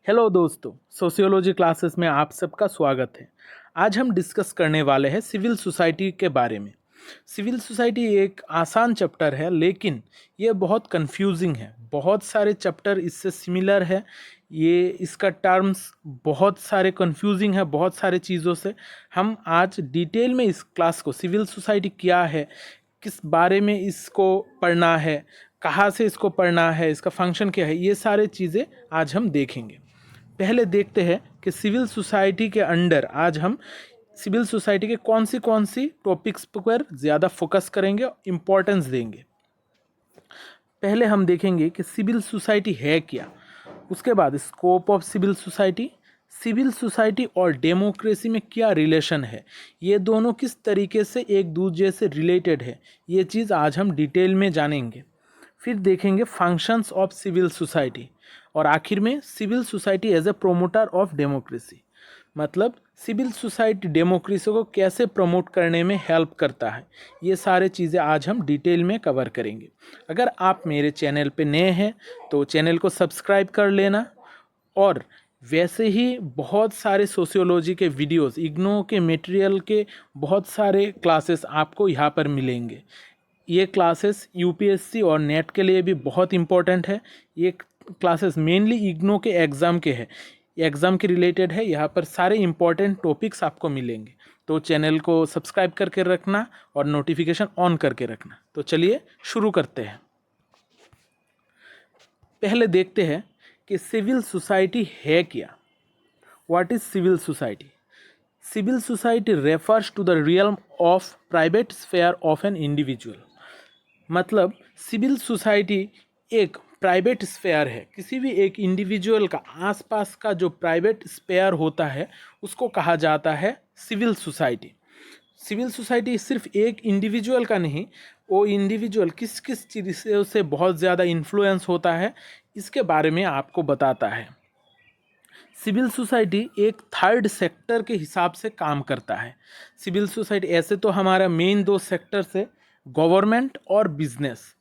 Hello दोस्तों, sociology classes में आप सबका स्वागत है। आज हम डिस्कस करने वाले हैं सिविल सोसाइटी के बारे में। सिविल सोसाइटी एक आसान चैप्टर है, लेकिन ये बहुत कंफ्यूजिंग है। बहुत सारे चैप्टर इससे सिमिलर है। ये इसका टर्म्स बहुत सारे कंफ्यूजिंग है, बहुत सारे चीज़ों से। हम आज डिटेल में इस क्लास को सिविल सोसाइटी क्या है, किस बारे में इसको पढ़ना है, कहाँ से इसको पढ़ना है, इसका फंक्शन क्या है, ये सारे चीज़ें आज हम देखेंगे। पहले देखते हैं कि सिविल सोसाइटी के अंडर आज हम सिविल सोसाइटी के कौन सी टॉपिक्स पर ज़्यादा फोकस करेंगे, इम्पोर्टेंस देंगे। पहले हम देखेंगे कि सिविल सोसाइटी है क्या, उसके बाद स्कोप ऑफ सिविल सोसाइटी और डेमोक्रेसी में क्या रिलेशन है, ये दोनों किस तरीके से एक दूसरे से रिलेटेड है, ये चीज़ आज हम डिटेल में जानेंगे। फिर देखेंगे फंक्शंस ऑफ सिविल सोसाइटी और आखिर में civil society as a promoter of democracy, मतलब सिविल सोसाइटी डेमोक्रेसी को कैसे प्रमोट करने में हेल्प करता है। ये सारे चीज़ें आज हम डिटेल में कवर करेंगे। अगर आप मेरे चैनल पे नए हैं तो चैनल को सब्सक्राइब कर लेना, और वैसे ही बहुत सारे सोशियोलॉजी के वीडियोस, इग्नो के मटेरियल के बहुत सारे क्लासेस आपको यहाँ पर मिलेंगे। ये क्लासेस यूपीएससी और नेट के लिए भी बहुत इम्पोर्टेंट है। ये क्लासेस मेनली इग्नो के एग्ज़ाम के है, एग्ज़ाम के रिलेटेड है। यहाँ पर सारे इम्पोर्टेंट टॉपिक्स आपको मिलेंगे, तो चैनल को सब्सक्राइब करके रखना और नोटिफिकेशन ऑन करके रखना। तो चलिए शुरू करते हैं। पहले देखते हैं कि सिविल सोसाइटी है क्या। What is civil society? Civil society refers to the realm of private sphere of an individual. मतलब सिविल सोसाइटी एक प्राइवेट स्फेयर है। किसी भी एक इंडिविजुअल का आसपास का जो प्राइवेट स्फेयर होता है उसको कहा जाता है सिविल सोसाइटी। सिविल सोसाइटी सिर्फ एक इंडिविजुअल का नहीं, वो इंडिविजुअल किस किस चीज़ से बहुत ज़्यादा इन्फ्लुएंस होता है, इसके बारे में आपको बताता है। सिविल सोसाइटी एक थर्ड सेक्टर के हिसाब से काम करता है। सिविल सोसाइटी ऐसे तो हमारा मेन दो सेक्टर्स है, गवर्नमेंट और बिजनेस।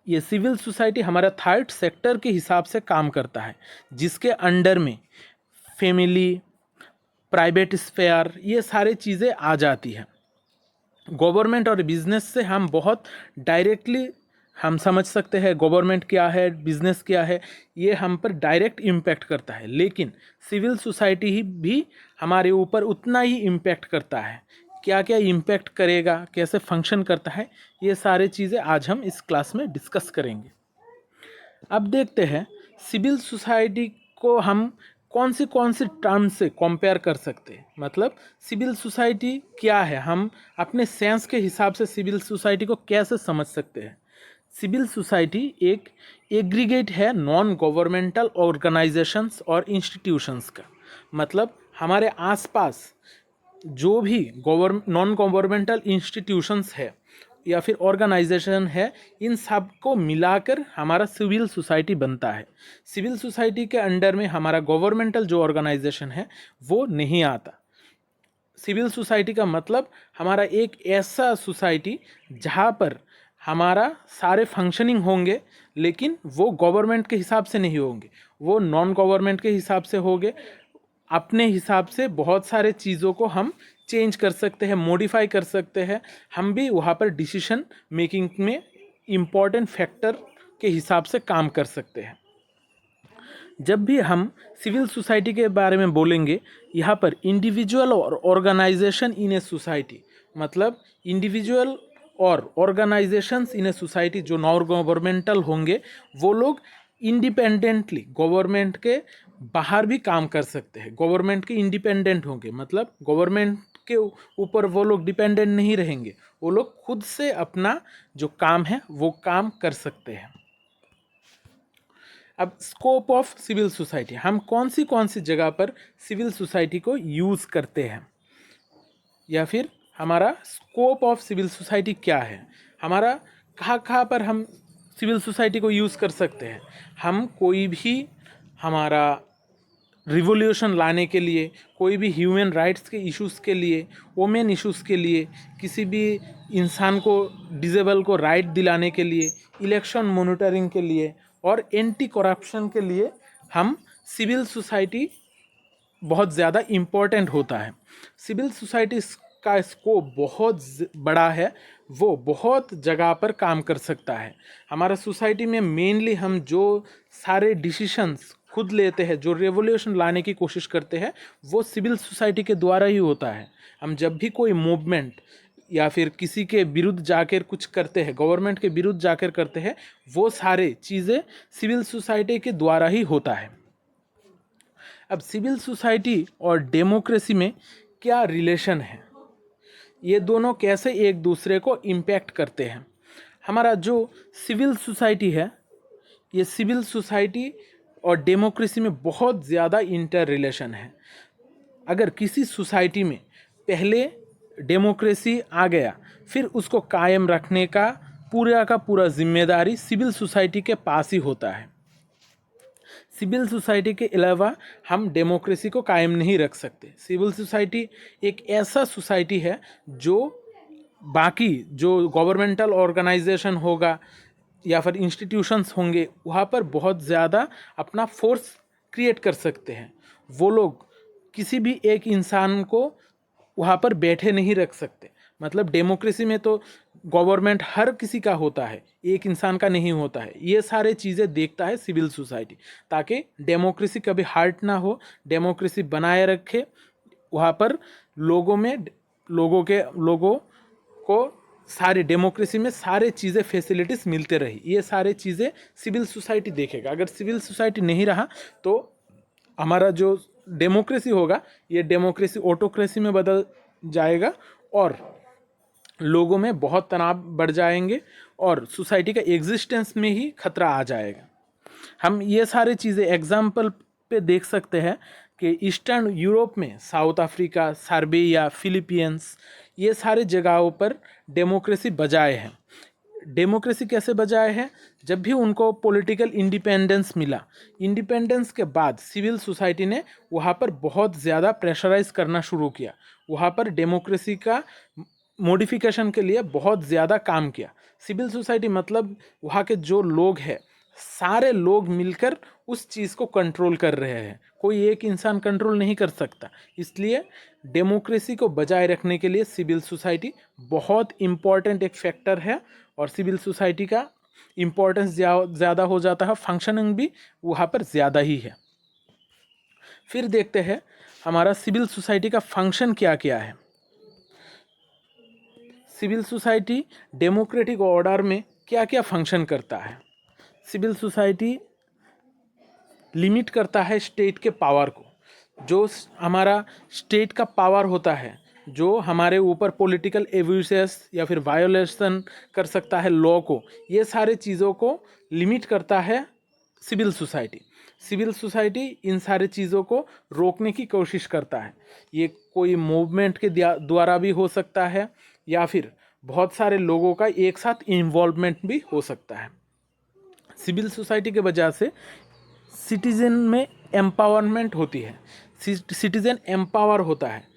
ये सिविल सोसाइटी हमारा थर्ड सेक्टर के हिसाब से काम करता है, जिसके अंडर में फैमिली, प्राइवेट स्फेयर, ये सारे चीज़ें आ जाती हैं। गवर्नमेंट और बिजनेस से हम बहुत डायरेक्टली हम समझ सकते हैं गवर्नमेंट क्या है, बिजनेस क्या है, ये हम पर डायरेक्ट इम्पैक्ट करता है। लेकिन सिविल सोसाइटी ही भी हमारे ऊपर उतना ही इम्पैक्ट करता है। क्या क्या इम्पैक्ट करेगा, कैसे फंक्शन करता है, ये सारे चीज़ें आज हम इस क्लास में डिस्कस करेंगे। अब देखते हैं सिविल सोसाइटी को हम कौन सी टर्म से कंपेयर कर सकते हैं। मतलब सिविल सोसाइटी क्या है, हम अपने सेंस के हिसाब से सिविल सोसाइटी को कैसे समझ सकते हैं। सिविल सोसाइटी एक एग्रीगेट है नॉन गवर्नमेंटल ऑर्गेनाइजेशंस और इंस्टीट्यूशंस का। मतलब हमारे आसपास जो भी नॉन गवर्नमेंटल इंस्टीट्यूशंस है या फिर ऑर्गेनाइजेशन है, इन सब को मिलाकर हमारा सिविल सोसाइटी बनता है। सिविल सोसाइटी के अंडर में हमारा गवर्नमेंटल जो ऑर्गेनाइजेशन है वो नहीं आता। सिविल सोसाइटी का मतलब हमारा एक ऐसा सोसाइटी जहाँ पर हमारा सारे फंक्शनिंग होंगे, लेकिन वो गवर्नमेंट के हिसाब से नहीं होंगे, वो नॉन गवर्नमेंट के हिसाब से होंगे। अपने हिसाब से बहुत सारे चीज़ों को हम चेंज कर सकते हैं, मॉडिफाई कर सकते हैं। हम भी वहाँ पर डिसीजन मेकिंग में इम्पॉर्टेंट फैक्टर के हिसाब से काम कर सकते हैं। जब भी हम सिविल सोसाइटी के बारे में बोलेंगे, यहाँ पर इंडिविजुअल और ऑर्गेनाइजेशन इन ए सोसाइटी, मतलब इंडिविजुअल और ऑर्गेनाइजेशंस इन ए सोसाइटी जो नॉन गवर्नमेंटल होंगे, वो लोग इंडिपेंडेंटली गवर्नमेंट के बाहर भी काम कर सकते हैं। गवर्नमेंट के इंडिपेंडेंट होंगे, मतलब गवर्नमेंट के ऊपर वो लोग डिपेंडेंट नहीं रहेंगे, वो लोग खुद से अपना जो काम है वो काम कर सकते हैं। अब स्कोप ऑफ सिविल सोसाइटी, हम कौन सी जगह पर सिविल सोसाइटी को यूज़ करते हैं, या फिर हमारा स्कोप ऑफ सिविल सोसाइटी क्या है, हमारा कहाँ पर हम सिविल सोसाइटी को यूज़ कर सकते हैं। हम कोई भी हमारा रिवोल्यूशन लाने के लिए, कोई भी ह्यूमन राइट्स के इश्यूज़ के लिए, वोमेन इश्यूज़ के लिए, किसी भी इंसान को डिसेबल को राइट दिलाने के लिए, इलेक्शन मॉनिटरिंग के लिए और एंटी करप्शन के लिए हम सिविल सोसाइटी बहुत ज़्यादा इम्पोर्टेंट होता है। सिविल सोसाइटी का स्कोप बहुत बड़ा है, वो बहुत जगह पर काम कर सकता है। हमारा सोसाइटी में मेनली हम जो सारे डिसीशंस खुद लेते हैं, जो रेवोल्यूशन लाने की कोशिश करते हैं, वो सिविल सोसाइटी के द्वारा ही होता है। हम जब भी कोई मूवमेंट या फिर किसी के विरुद्ध जाकर कुछ करते हैं, गवर्नमेंट के विरुद्ध जाकर करते हैं, वो सारे चीज़ें सिविल सोसाइटी के द्वारा ही होता है। अब सिविल सोसाइटी और डेमोक्रेसी में क्या रिलेशन है, ये दोनों कैसे एक दूसरे को इम्पैक्ट करते हैं। हमारा जो सिविल सोसाइटी है, ये सिविल सोसाइटी और डेमोक्रेसी में बहुत ज़्यादा इंटर रिलेशन है। अगर किसी सोसाइटी में पहले डेमोक्रेसी आ गया, फिर उसको कायम रखने का पूरा जिम्मेदारी सिविल सोसाइटी के पास ही होता है। सिविल सोसाइटी के अलावा हम डेमोक्रेसी को कायम नहीं रख सकते। सिविल सोसाइटी एक ऐसा सोसाइटी है जो बाकी जो गवर्नमेंटल ऑर्गेनाइजेशन होगा या फिर इंस्टीट्यूशंस होंगे, वहाँ पर बहुत ज़्यादा अपना फोर्स क्रिएट कर सकते हैं। वो लोग किसी भी एक इंसान को वहाँ पर बैठे नहीं रख सकते। मतलब डेमोक्रेसी में तो गवर्नमेंट हर किसी का होता है, एक इंसान का नहीं होता है। ये सारे चीज़ें देखता है सिविल सोसाइटी, ताकि डेमोक्रेसी कभी हार्ट ना हो, डेमोक्रेसी बनाए रखे। वहाँ पर लोगों को सारे डेमोक्रेसी में सारे चीज़ें फैसिलिटीज़ मिलते रही। ये सारे चीज़ें सिविल सोसाइटी देखेगा। अगर सिविल सोसाइटी नहीं रहा तो हमारा जो डेमोक्रेसी होगा, ये डेमोक्रेसी ऑटोक्रेसी में बदल जाएगा और लोगों में बहुत तनाव बढ़ जाएंगे और सोसाइटी का एग्जिस्टेंस में ही खतरा आ जाएगा। हम ये सारे चीज़ें एग्जाम्पल पे देख सकते हैं कि ईस्टर्न यूरोप में साउथ अफ्रीका, सर्बिया, फिलीपींस, ये सारे जगहों पर डेमोक्रेसी बजाए हैं। डेमोक्रेसी कैसे बजाए हैं? जब भी उनको पॉलिटिकल इंडिपेंडेंस मिला, इंडिपेंडेंस के बाद सिविल सोसाइटी ने वहाँ पर बहुत ज़्यादा प्रेशराइज करना शुरू किया। वहाँ पर डेमोक्रेसी का मॉडिफिकेशन के लिए बहुत ज़्यादा काम किया। सिविल सोसाइटी मतलब वहाँ के जो लोग हैं, सारे लोग मिलकर उस चीज़ को कंट्रोल कर रहे हैं। कोई एक इंसान कंट्रोल नहीं कर सकता। इसलिए डेमोक्रेसी को बजाय रखने के लिए सिविल सोसाइटी बहुत इम्पॉर्टेंट एक फैक्टर है और सिविल सोसाइटी का इम्पोर्टेंस ज़्यादा हो जाता है, फंक्शनिंग भी वहाँ पर ज़्यादा ही है। फिर देखते हैं हमारा सिविल सोसाइटी का फंक्शन क्या क्या है। सिविल सोसाइटी डेमोक्रेटिक ऑर्डर में क्या क्या फंक्शन करता है। सिविल सोसाइटी लिमिट करता है स्टेट के पावर को। जो हमारा स्टेट का पावर होता है, जो हमारे ऊपर पॉलिटिकल एब्यूसेस या फिर वायोलेशन कर सकता है लॉ को, ये सारे चीज़ों को लिमिट करता है सिविल सोसाइटी। सिविल सोसाइटी इन सारे चीज़ों को रोकने की कोशिश करता है। ये कोई मूवमेंट के द्वारा भी हो सकता है या फिर बहुत सारे लोगों का एक साथ इन्वॉल्वमेंट भी हो सकता है। सिविल सोसाइटी के वजह से सिटीजन में एम्पावरमेंट होती है, सिटीजन एम्पावर होता है।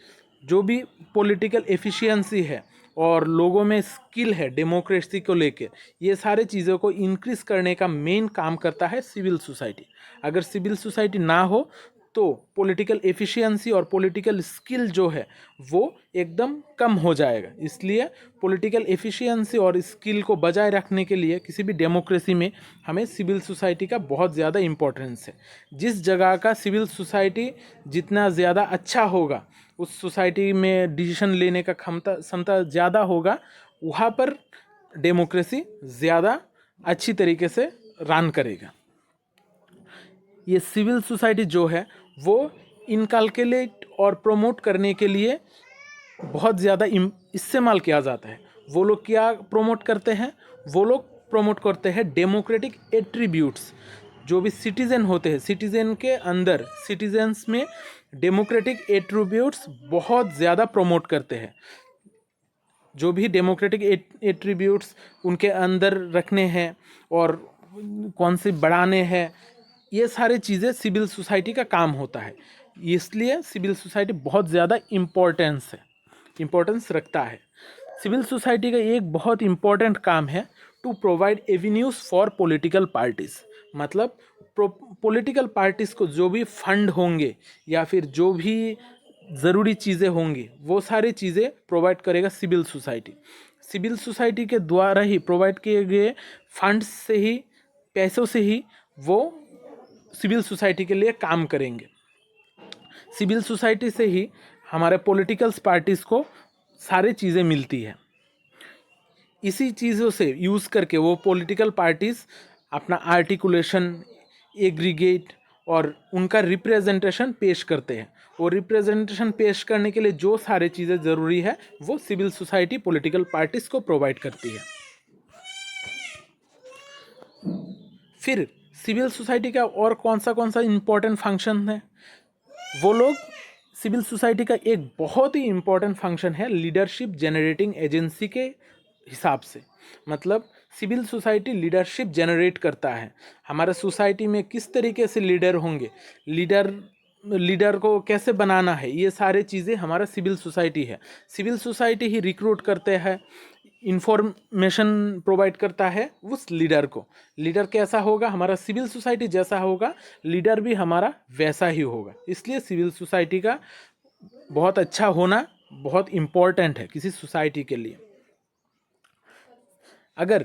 जो भी पॉलिटिकल एफिशिएंसी है और लोगों में स्किल है डेमोक्रेसी को लेकर, ये सारे चीज़ों को इंक्रीज़ करने का मेन काम करता है सिविल सोसाइटी। अगर सिविल सोसाइटी ना हो तो पॉलिटिकल एफिशिएंसी और पॉलिटिकल स्किल जो है वो एकदम कम हो जाएगा। इसलिए पॉलिटिकल एफिशिएंसी और स्किल को बजाय रखने के लिए किसी भी डेमोक्रेसी में हमें सिविल सोसाइटी का बहुत ज़्यादा इम्पोर्टेंस है। जिस जगह का सिविल सोसाइटी जितना ज़्यादा अच्छा होगा, उस सोसाइटी में डिसीजन लेने का क्षमता ज़्यादा होगा, वहाँ पर डेमोक्रेसी ज़्यादा अच्छी तरीके से रन करेगा। ये सिविल सोसाइटी जो है वो इनकलकेट और प्रमोट करने के लिए बहुत ज़्यादा इस्तेमाल किया जाता है। वो लोग क्या प्रमोट करते हैं? वो लोग प्रमोट करते हैं डेमोक्रेटिक एट्रीब्यूट्स। जो भी सिटीज़न होते हैं, सिटीज़न के अंदर, सिटीजन्स में डेमोक्रेटिक एट्रीब्यूट्स बहुत ज़्यादा प्रमोट करते हैं। जो भी डेमोक्रेटिक एट्रीब्यूट्स उनके अंदर रखने हैं और कौन से बढ़ाने हैं, ये सारी चीज़ें सिविल सोसाइटी का काम होता है। इसलिए सिविल सोसाइटी बहुत ज़्यादा इम्पोर्टेंस रखता है। सिविल सोसाइटी का एक बहुत इम्पोर्टेंट काम है to provide avenues for political parties. मतलब पॉलिटिकल पार्टीज़ को जो भी फंड होंगे या फिर जो भी ज़रूरी चीज़ें होंगी वो सारी चीज़ें प्रोवाइड करेगा सिविल सोसाइटी। सिविल सोसाइटी के द्वारा ही प्रोवाइड किए गए फंड्स से ही, पैसों से ही वो सिविल सोसाइटी के लिए काम करेंगे। सिविल सोसाइटी से ही हमारे पॉलिटिकल पार्टीज़ को सारी चीज़ें मिलती है। इसी चीज़ों से यूज़ करके वो पॉलिटिकल पार्टीज़ अपना आर्टिकुलेशन, एग्रीगेट और उनका रिप्रेजेंटेशन पेश करते हैं। वो रिप्रेजेंटेशन पेश करने के लिए जो सारी चीज़ें ज़रूरी है वो सिविल सोसाइटी पॉलिटिकल पार्टीज़ को प्रोवाइड करती है। फिर सिविल सोसाइटी का और कौन सा इम्पोर्टेंट फंक्शन है? वो लोग, सिविल सोसाइटी का एक बहुत ही इम्पोर्टेंट फंक्शन है लीडरशिप जनरेटिंग एजेंसी के हिसाब से। मतलब सिविल सोसाइटी लीडरशिप जनरेट करता है। हमारे सोसाइटी में किस तरीके से लीडर होंगे, लीडर को कैसे बनाना है, ये सारे चीज़ें हमारा सिविल सोसाइटी है। सिविल सोसाइटी ही रिक्रूट करते हैं, इंफॉर्मेशन प्रोवाइड करता है उस लीडर को। लीडर कैसा होगा, हमारा सिविल सोसाइटी जैसा होगा, लीडर भी हमारा वैसा ही होगा। इसलिए सिविल सोसाइटी का बहुत अच्छा होना बहुत इम्पोर्टेंट है किसी सोसाइटी के लिए। अगर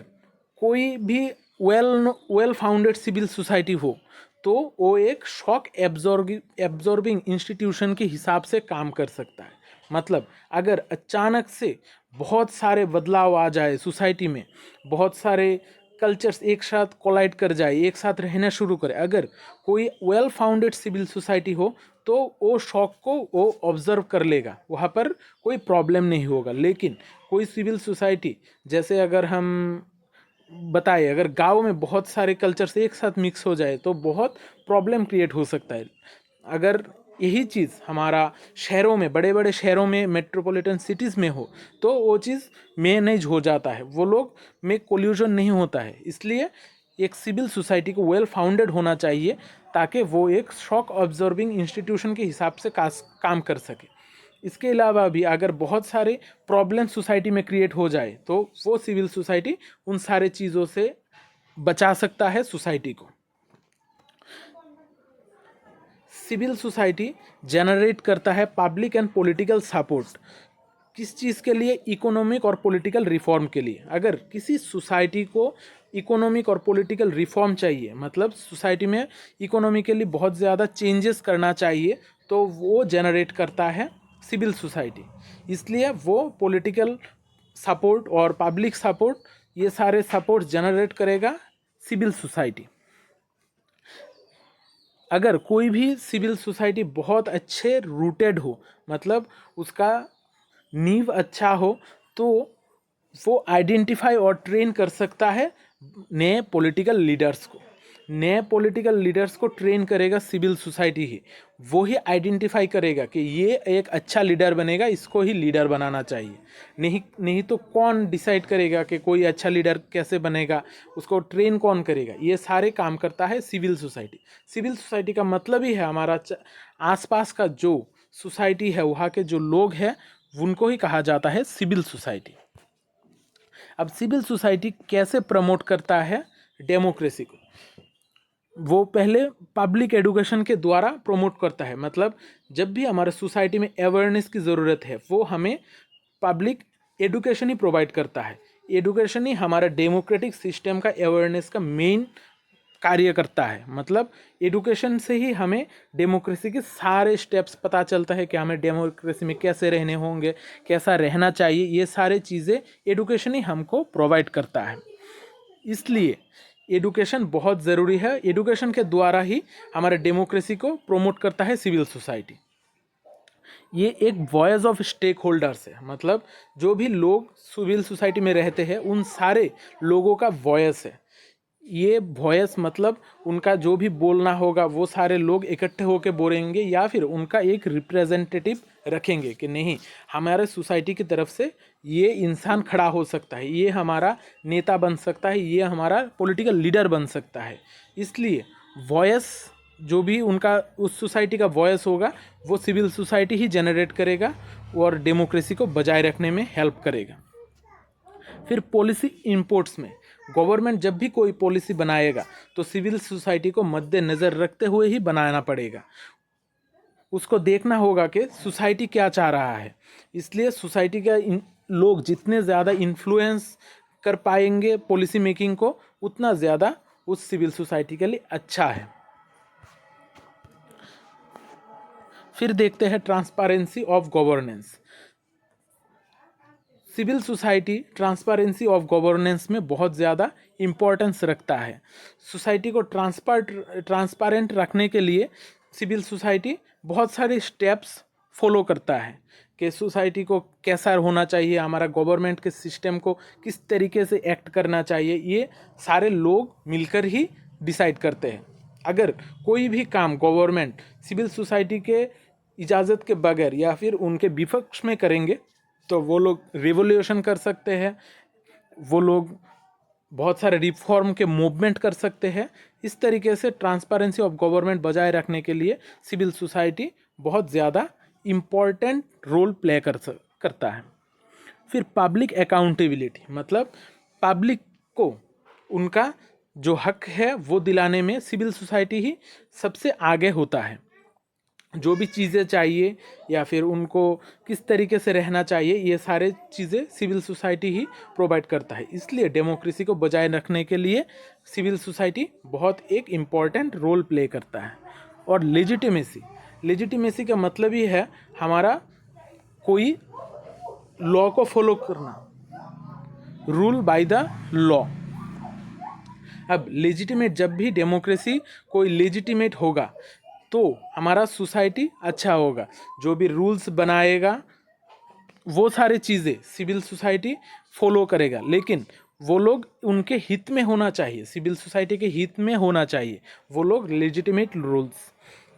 कोई भी वेल फाउंडेड सिविल सोसाइटी हो तो वो एक शॉक एब्जॉर्बिंग इंस्टीट्यूशन के हिसाब से काम कर सकता है। मतलब अगर अचानक से बहुत सारे बदलाव आ जाए सोसाइटी में, बहुत सारे कल्चर्स एक साथ कोलाइड कर जाए, एक साथ रहना शुरू करे, अगर कोई वेल फाउंडेड सिविल सोसाइटी हो तो वो शॉक को वो ऑब्जर्व कर लेगा, वहाँ पर कोई प्रॉब्लम नहीं होगा। लेकिन कोई सिविल सोसाइटी, जैसे अगर हम बताए, अगर गांव में बहुत सारे कल्चर्स एक साथ मिक्स हो जाए तो बहुत प्रॉब्लम क्रिएट हो सकता है। अगर यही चीज़ हमारा शहरों में, बड़े बड़े शहरों में, मेट्रोपॉलिटन सिटीज़ में हो तो वो चीज़ मैनेज हो जाता है, वो लोग में कोल्यूजन नहीं होता है। इसलिए एक सिविल सोसाइटी को वेल फाउंडेड होना चाहिए ताकि वो एक शॉक ऑब्जर्विंग इंस्टीट्यूशन के हिसाब से काम कर सके। इसके अलावा भी अगर बहुत सारे प्रॉब्लम सोसाइटी में क्रिएट हो जाए तो वो सिविल सोसाइटी उन सारे चीज़ों से बचा सकता है सोसाइटी को। सिविल सोसाइटी जनरेट करता है पब्लिक एंड पॉलिटिकल सपोर्ट। किस चीज़ के लिए? इकोनॉमिक और पॉलिटिकल रिफॉर्म के लिए। अगर किसी सोसाइटी को इकोनॉमिक और पॉलिटिकल रिफॉर्म चाहिए, मतलब सोसाइटी में इकोनॉमिकली बहुत ज़्यादा चेंजेस करना चाहिए, तो वो जनरेट करता है सिविल सोसाइटी। इसलिए वो पॉलिटिकल सपोर्ट और पब्लिक सपोर्ट, ये सारे सपोर्ट जनरेट करेगा सिविल सोसाइटी। अगर कोई भी सिविल सोसाइटी बहुत अच्छे रूटेड हो, मतलब उसका नींव अच्छा हो, तो वो आइडेंटिफाई और ट्रेन कर सकता है नए पॉलिटिकल लीडर्स को। नए पॉलिटिकल लीडर्स को ट्रेन करेगा सिविल सोसाइटी ही। वो ही आइडेंटिफाई करेगा कि ये एक अच्छा लीडर बनेगा, इसको ही लीडर बनाना चाहिए। नहीं तो कौन डिसाइड करेगा कि कोई अच्छा लीडर कैसे बनेगा, उसको ट्रेन कौन करेगा? ये सारे काम करता है सिविल सोसाइटी। सिविल सोसाइटी का मतलब ही है हमारा आसपास का जो सोसाइटी है, वहाँ के जो लोग हैं, उनको ही कहा जाता है सिविल सोसाइटी। अब सिविल सोसाइटी कैसे प्रमोट करता है डेमोक्रेसी को? वो पहले पब्लिक एडुकेशन के द्वारा प्रमोट करता है। मतलब जब भी हमारे सोसाइटी में अवेयरनेस की ज़रूरत है, वो हमें पब्लिक एडुकेशन ही प्रोवाइड करता है। एडुकेशन ही हमारा डेमोक्रेटिक सिस्टम का अवेयरनेस का मेन कार्य करता है। मतलब एडुकेशन से ही हमें डेमोक्रेसी के सारे स्टेप्स पता चलता है कि हमें डेमोक्रेसी में कैसे रहने होंगे, कैसा रहना चाहिए, ये सारे चीज़ें एडुकेशन ही हमको प्रोवाइड करता है। इसलिए एडुकेशन बहुत ज़रूरी है। एडुकेशन के द्वारा ही हमारे डेमोक्रेसी को प्रमोट करता है सिविल सोसाइटी। ये एक वॉइस ऑफ स्टेक होल्डर्स है। मतलब जो भी लोग सिविल सोसाइटी में रहते हैं, उन सारे लोगों का वॉइस है ये। वॉइस मतलब उनका जो भी बोलना होगा वो सारे लोग इकट्ठे होकर बोलेंगे, या फिर उनका एक रिप्रेजेंटेटिव रखेंगे कि नहीं, हमारे सोसाइटी की तरफ से ये इंसान खड़ा हो सकता है, ये हमारा नेता बन सकता है, ये हमारा पॉलिटिकल लीडर बन सकता है। इसलिए वॉइस, जो भी उनका उस सोसाइटी का वॉइस होगा, वो सिविल सोसाइटी ही जनरेट करेगा और डेमोक्रेसी को बजाय रखने में हेल्प करेगा। फिर पॉलिसी इनपुट्स में गवर्नमेंट जब भी कोई पॉलिसी बनाएगा तो सिविल सोसाइटी को मद्देनज़र रखते हुए ही बनाना पड़ेगा। उसको देखना होगा कि सोसाइटी क्या चाह रहा है। इसलिए सोसाइटी के लोग जितने ज़्यादा इन्फ्लुएंस कर पाएंगे पॉलिसी मेकिंग को, उतना ज़्यादा उस सिविल सोसाइटी के लिए अच्छा है। फिर देखते हैं transparency of governance. Civil society transparency of governance में बहुत ज़्यादा इम्पोर्टेंस रखता है। सोसाइटी को ट्रांसपेरेंट रखने के लिए सिविल सोसाइटी बहुत सारे स्टेप्स फॉलो करता है कि सोसाइटी को कैसा होना चाहिए, हमारा गवर्नमेंट के सिस्टम को किस तरीके से एक्ट करना चाहिए, ये सारे लोग मिलकर ही डिसाइड करते हैं। अगर कोई भी काम गवर्नमेंट सिविल सोसाइटी के इजाज़त के बगैर या फिर उनके विपक्ष में करेंगे तो वो लोग रिवोल्यूशन कर सकते हैं, वो लोग बहुत सारे रिफॉर्म के मूवमेंट कर सकते हैं। इस तरीके से ट्रांसपेरेंसी ऑफ गवर्नमेंट बजाय रखने के लिए सिविल सोसाइटी बहुत ज़्यादा इम्पॉर्टेंट रोल प्ले करता है। फिर पब्लिक अकाउंटेबिलिटी, मतलब पब्लिक को उनका जो हक है वो दिलाने में सिविल सोसाइटी ही सबसे आगे होता है। जो भी चीज़ें चाहिए या फिर उनको किस तरीके से रहना चाहिए, ये सारे चीज़ें सिविल सोसाइटी ही प्रोवाइड करता है। इसलिए डेमोक्रेसी को बजाय रखने के लिए सिविल सोसाइटी बहुत एक इम्पॉर्टेंट रोल प्ले करता है। और लेजिटिमेसी का मतलब ही है हमारा कोई लॉ को फॉलो करना, रूल बाय द लॉ। अब लेजिटिमेट, जब भी डेमोक्रेसी कोई लेजिटिमेट होगा तो हमारा सोसाइटी अच्छा होगा। जो भी रूल्स बनाएगा वो सारी चीज़ें सिविल सोसाइटी फॉलो करेगा, लेकिन वो लोग उनके हित में होना चाहिए, सिविल सोसाइटी के हित में होना चाहिए वो लोग लेजिटिमेट रूल्स।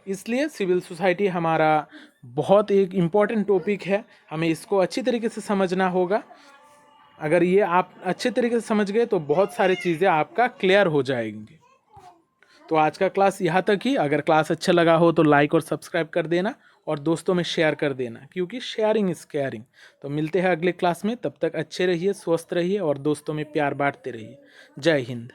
इसलिए सिविल सोसाइटी हमारा बहुत एक इम्पॉर्टेंट टॉपिक है, हमें इसको अच्छी तरीके से समझना होगा। अगर ये आप अच्छे तरीके से समझ गए तो बहुत सारी चीज़ें आपका क्लियर हो जाएंगी। तो आज का क्लास यहाँ तक ही। अगर क्लास अच्छा लगा हो तो लाइक और सब्सक्राइब कर देना और दोस्तों में शेयर कर देना, क्योंकि शेयरिंग इज़ केयरिंग। तो मिलते हैं अगले क्लास में, तब तक अच्छे रहिए, स्वस्थ रहिए और दोस्तों में प्यार बांटते रहिए। जय हिंद।